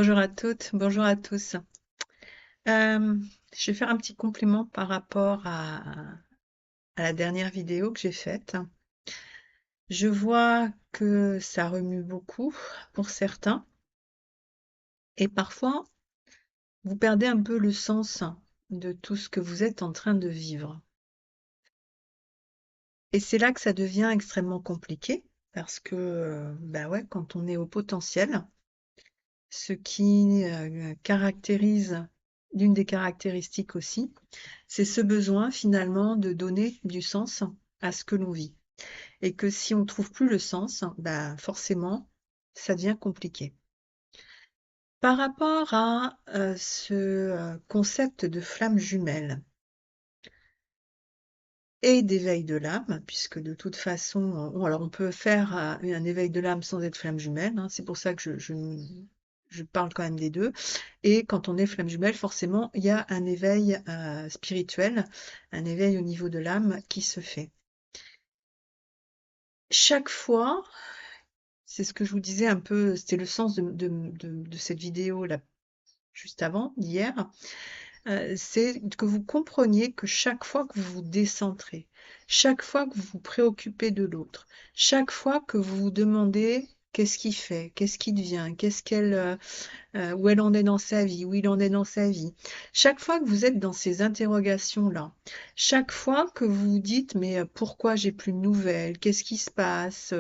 Bonjour à toutes, bonjour à tous. Euh, je vais faire un petit compliment par rapport à la dernière vidéo que j'ai faite. Je vois que ça remue beaucoup pour certains et parfois vous perdez un peu le sens de tout ce que vous êtes en train de vivre. Et c'est là que ça devient extrêmement compliqué parce que bah ouais, quand on est au potentiel, ce qui caractérise, l'une des caractéristiques aussi, c'est ce besoin finalement de donner du sens à ce que l'on vit. Et que si on ne trouve plus le sens, bah forcément, ça devient compliqué. Par rapport à ce concept de flamme jumelle et d'éveil de l'âme, puisque de toute façon, alors on peut faire un éveil de l'âme sans être flamme jumelle, hein, c'est pour ça que je parle quand même des deux. Et quand on est flamme jumelle, forcément, il y a un éveil spirituel, un éveil au niveau de l'âme qui se fait. Chaque fois, c'est ce que je vous disais un peu, c'était le sens de cette vidéo là, juste avant, d'hier, c'est que vous compreniez que chaque fois que vous vous décentrez, chaque fois que vous vous préoccupez de l'autre, chaque fois que vous vous demandez qu'est-ce qu'il fait, qu'est-ce qu'il devient, où elle en est dans sa vie, où il en est dans sa vie. Chaque fois que vous êtes dans ces interrogations-là, chaque fois que vous vous dites mais pourquoi j'ai plus de nouvelles, qu'est-ce qui se passe,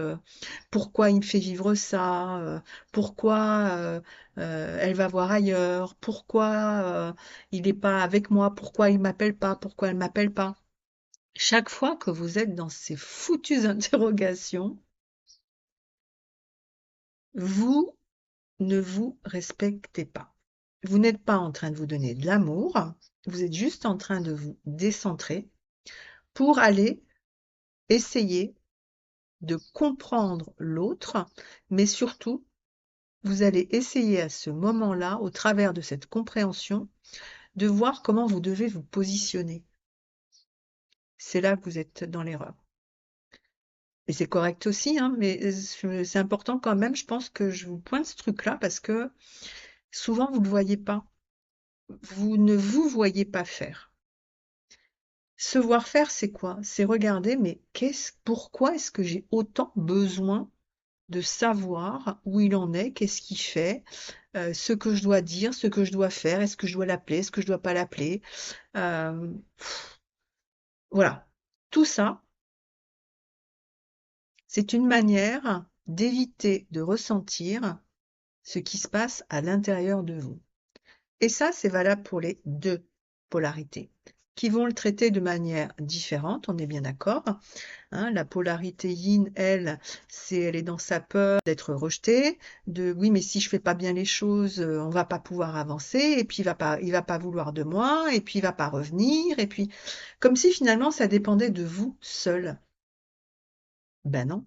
pourquoi il me fait vivre ça, pourquoi elle va voir ailleurs, pourquoi il n'est pas avec moi, pourquoi il m'appelle pas, pourquoi elle m'appelle pas. Chaque fois que vous êtes dans ces foutues interrogations, vous ne vous respectez pas. Vous n'êtes pas en train de vous donner de l'amour, vous êtes juste en train de vous décentrer pour aller essayer de comprendre l'autre, mais surtout, vous allez essayer à ce moment-là, au travers de cette compréhension, de voir comment vous devez vous positionner. C'est là que vous êtes dans l'erreur. Et c'est correct aussi, hein, mais c'est important quand même, je pense que je vous pointe ce truc-là parce que souvent vous ne le voyez pas. Vous ne vous voyez pas faire. Se voir faire, c'est quoi? C'est regarder, mais pourquoi est-ce que j'ai autant besoin de savoir où il en est, qu'est-ce qu'il fait, ce que je dois dire, ce que je dois faire, est-ce que je dois l'appeler, est-ce que je dois pas l'appeler? Euh, voilà. Tout ça, c'est une manière d'éviter de ressentir ce qui se passe à l'intérieur de vous. Et ça, c'est valable pour les deux polarités, qui vont le traiter de manière différente, on est bien d'accord. Hein, la polarité yin, elle est dans sa peur d'être rejetée, de oui, mais si je fais pas bien les choses, on va pas pouvoir avancer, et puis il va pas vouloir de moi, et puis il va pas revenir, et puis comme si finalement ça dépendait de vous seul. Ben non,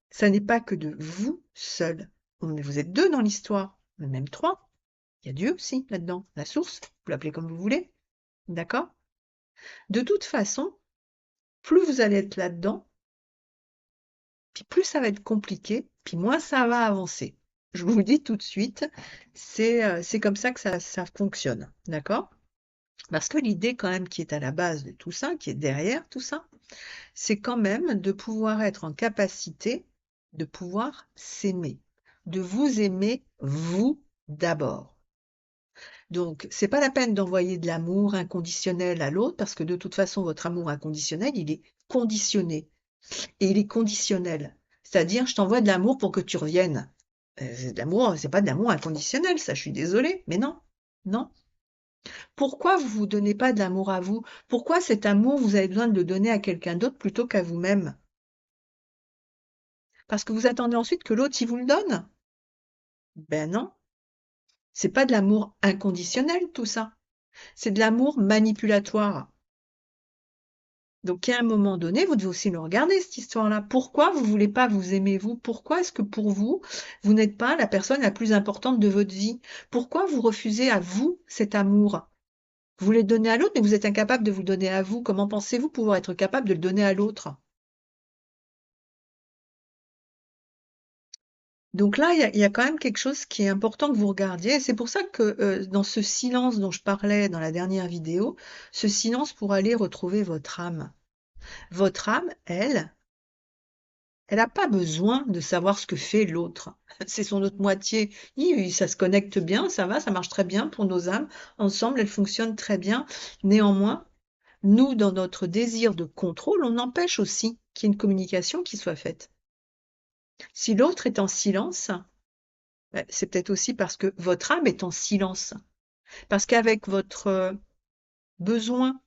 ça n'est pas que de vous seul. Vous êtes deux dans l'histoire, même trois. Il y a Dieu aussi là-dedans, la source, vous l'appelez comme vous voulez, d'accord? De toute façon, plus vous allez être là-dedans, puis plus ça va être compliqué, puis moins ça va avancer. Je vous le dis tout de suite, c'est comme ça que ça fonctionne, d'accord? Parce que l'idée quand même qui est à la base de tout ça, qui est derrière tout ça, c'est quand même de pouvoir être en capacité de pouvoir s'aimer, de vous aimer vous d'abord. Donc, c'est pas la peine d'envoyer de l'amour inconditionnel à l'autre parce que de toute façon, votre amour inconditionnel, il est conditionné et il est conditionnel. C'est-à-dire, je t'envoie de l'amour pour que tu reviennes. C'est de l'amour, c'est pas de l'amour inconditionnel, ça, je suis désolée, mais non, non. Pourquoi vous vous donnez pas de l'amour à vous? Pourquoi cet amour, vous avez besoin de le donner à quelqu'un d'autre plutôt qu'à vous-même? Parce que vous attendez ensuite que l'autre, il vous le donne? Ben non, c'est pas de l'amour inconditionnel, tout ça. C'est de l'amour manipulatoire. Donc, à un moment donné, vous devez aussi le regarder, cette histoire-là. Pourquoi vous voulez pas vous aimer vous? Pourquoi est-ce que pour vous, vous n'êtes pas la personne la plus importante de votre vie? Pourquoi vous refusez à vous cet amour? Vous voulez le donner à l'autre, mais vous êtes incapable de vous le donner à vous. Comment pensez-vous pouvoir être capable de le donner à l'autre? Donc là, il y a quand même quelque chose qui est important que vous regardiez. Et c'est pour ça que dans ce silence dont je parlais dans la dernière vidéo, ce silence pour aller retrouver votre âme. Votre âme, elle n'a pas besoin de savoir ce que fait l'autre. C'est son autre moitié. Ça se connecte bien, ça va, ça marche très bien pour nos âmes. Ensemble, elles fonctionnent très bien. Néanmoins, nous, dans notre désir de contrôle, on empêche aussi qu'il y ait une communication qui soit faite. Si l'autre est en silence, c'est peut-être aussi parce que votre âme est en silence. Parce qu'avec votre besoin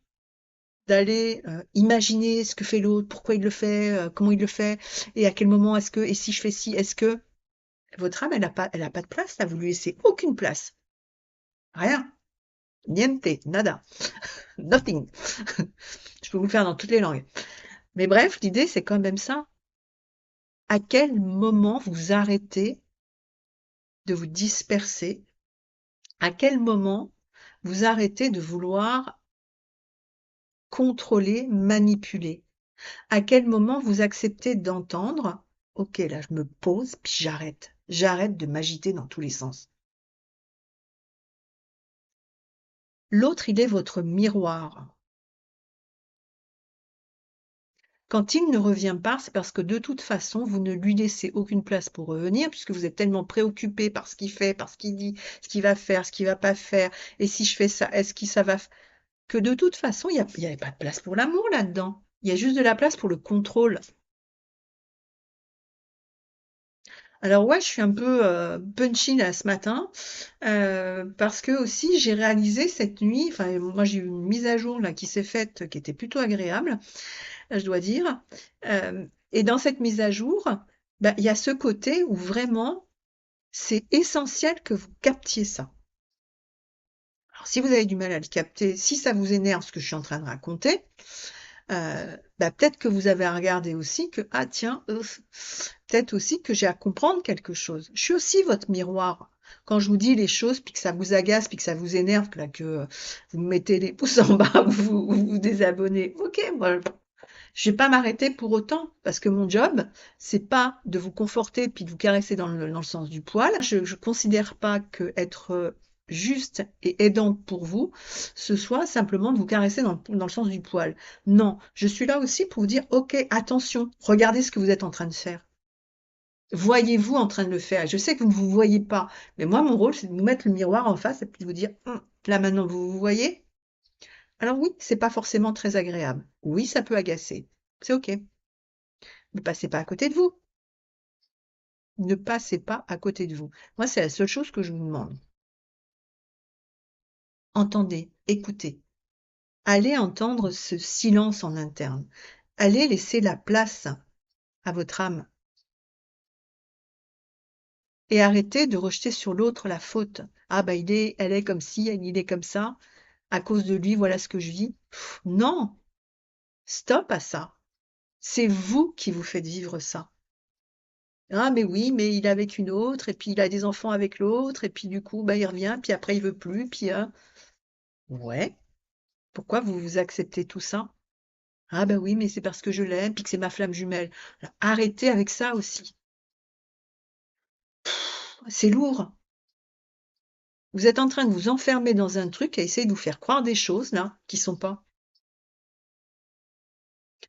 d'aller imaginer ce que fait l'autre, pourquoi il le fait, comment il le fait, et à quel moment est-ce que, et si je fais ci, est-ce que votre âme, elle a pas de place, là, vous lui laissez aucune place. Rien. Niente, nada, nothing. Je peux vous le faire dans toutes les langues. Mais bref, l'idée, c'est quand même ça. À quel moment vous arrêtez de vous disperser? À quel moment vous arrêtez de vouloir contrôler, manipuler? À quel moment vous acceptez d'entendre, ok, là je me pose, puis j'arrête. J'arrête de m'agiter dans tous les sens. L'autre, il est votre miroir. Quand il ne revient pas, c'est parce que de toute façon, vous ne lui laissez aucune place pour revenir, puisque vous êtes tellement préoccupé par ce qu'il fait, par ce qu'il dit, ce qu'il va faire, ce qu'il va pas faire, et si je fais ça, est-ce que ça va... Que de toute façon, il n'y avait pas de place pour l'amour là-dedans. Il y a juste de la place pour le contrôle. Alors ouais, je suis un peu punchy là ce matin parce que aussi j'ai réalisé cette nuit, enfin moi j'ai eu une mise à jour là qui s'est faite qui était plutôt agréable, je dois dire. Et dans cette mise à jour, bah, il y a ce côté où vraiment c'est essentiel que vous captiez ça. Alors si vous avez du mal à le capter, si ça vous énerve ce que je suis en train de raconter, bah, peut-être que vous avez à regarder aussi que, ah tiens, peut-être aussi que j'ai à comprendre quelque chose. Je suis aussi votre miroir. Quand je vous dis les choses, puis que ça vous agace, puis que ça vous énerve, que, là, que vous me mettez les pouces en bas ou vous désabonnez, ok, moi, je vais pas m'arrêter pour autant, parce que mon job, c'est pas de vous conforter puis de vous caresser dans le sens du poil. Je considère pas que être juste et aidante pour vous, ce soit simplement de vous caresser dans le sens du poil. Non, je suis là aussi pour vous dire, ok, attention, regardez ce que vous êtes en train de faire. Voyez-vous en train de le faire. Je sais que vous ne vous voyez pas, mais moi, mon rôle, c'est de vous mettre le miroir en face et puis de vous dire, là maintenant, vous vous voyez? Alors oui, c'est pas forcément très agréable. Oui, ça peut agacer. C'est ok. Ne passez pas à côté de vous. Ne passez pas à côté de vous. Moi, c'est la seule chose que je vous demande. Entendez, écoutez. Allez entendre ce silence en interne. Allez laisser la place à votre âme. Et arrêtez de rejeter sur l'autre la faute. Ah bah elle est comme ci, il est comme ça. À cause de lui, voilà ce que je vis. Non, stop à ça. C'est vous qui vous faites vivre ça. Ah mais oui, mais il est avec une autre, et puis il a des enfants avec l'autre, et puis du coup, bah il revient, puis après il veut plus, puis ouais. Pourquoi vous acceptez tout ça? Ah bah oui, mais c'est parce que je l'aime, puis que c'est ma flamme jumelle. Alors, arrêtez avec ça aussi. C'est lourd. Vous êtes en train de vous enfermer dans un truc à essayer de vous faire croire des choses là qui sont pas.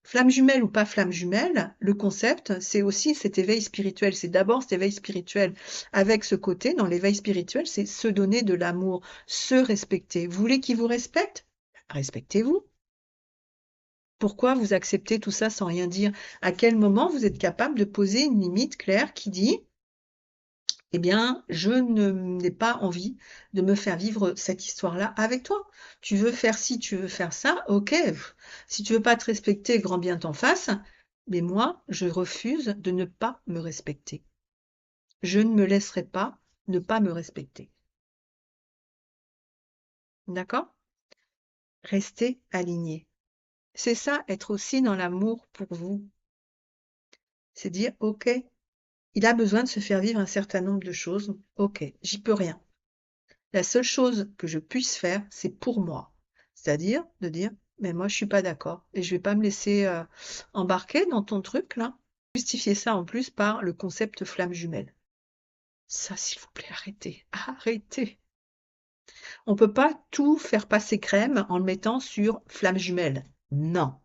Flamme jumelle ou pas flamme jumelle, le concept, c'est aussi cet éveil spirituel. C'est d'abord cet éveil spirituel. Avec ce côté, dans l'éveil spirituel, c'est se donner de l'amour, se respecter. Vous voulez qu'il vous respecte? Respectez-vous. Pourquoi vous acceptez tout ça sans rien dire? À quel moment vous êtes capable de poser une limite claire qui dit, eh bien, je n'ai pas envie de me faire vivre cette histoire-là avec toi. Tu veux faire ci, tu veux faire ça, ok. Si tu veux pas te respecter, grand bien t'en fasse. Mais moi, je refuse de ne pas me respecter. Je ne me laisserai pas ne pas me respecter. D'accord? Restez aligné. C'est ça, être aussi dans l'amour pour vous. C'est dire, ok, il a besoin de se faire vivre un certain nombre de choses. Ok, j'y peux rien. La seule chose que je puisse faire, c'est pour moi. C'est-à-dire de dire, mais moi, je suis pas d'accord et je vais pas me laisser embarquer dans ton truc là. Justifier ça en plus par le concept flamme jumelle. Ça, s'il vous plaît, arrêtez, arrêtez. On ne peut pas tout faire passer crème en le mettant sur flamme jumelle. Non.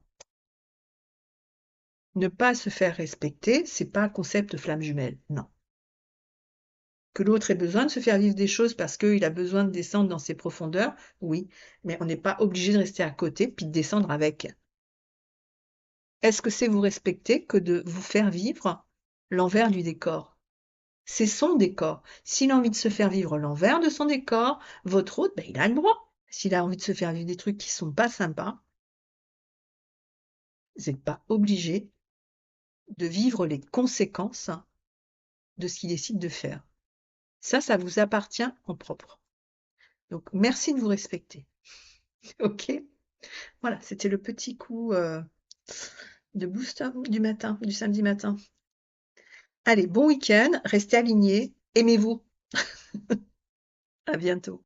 Ne pas se faire respecter, c'est pas un concept de flamme jumelle. Non. Que l'autre ait besoin de se faire vivre des choses parce qu'il a besoin de descendre dans ses profondeurs, oui, mais on n'est pas obligé de rester à côté puis de descendre avec. Est-ce que c'est vous respecter que de vous faire vivre l'envers du décor? C'est son décor. S'il a envie de se faire vivre l'envers de son décor, votre hôte, ben, il a le droit. S'il a envie de se faire vivre des trucs qui sont pas sympas, vous n'êtes pas obligé de vivre les conséquences de ce qu'il décide de faire. Ça vous appartient en propre. Donc, merci de vous respecter. OK? Voilà, c'était le petit coup de boost du matin, du samedi matin. Allez, bon week-end, restez alignés, aimez-vous. À bientôt.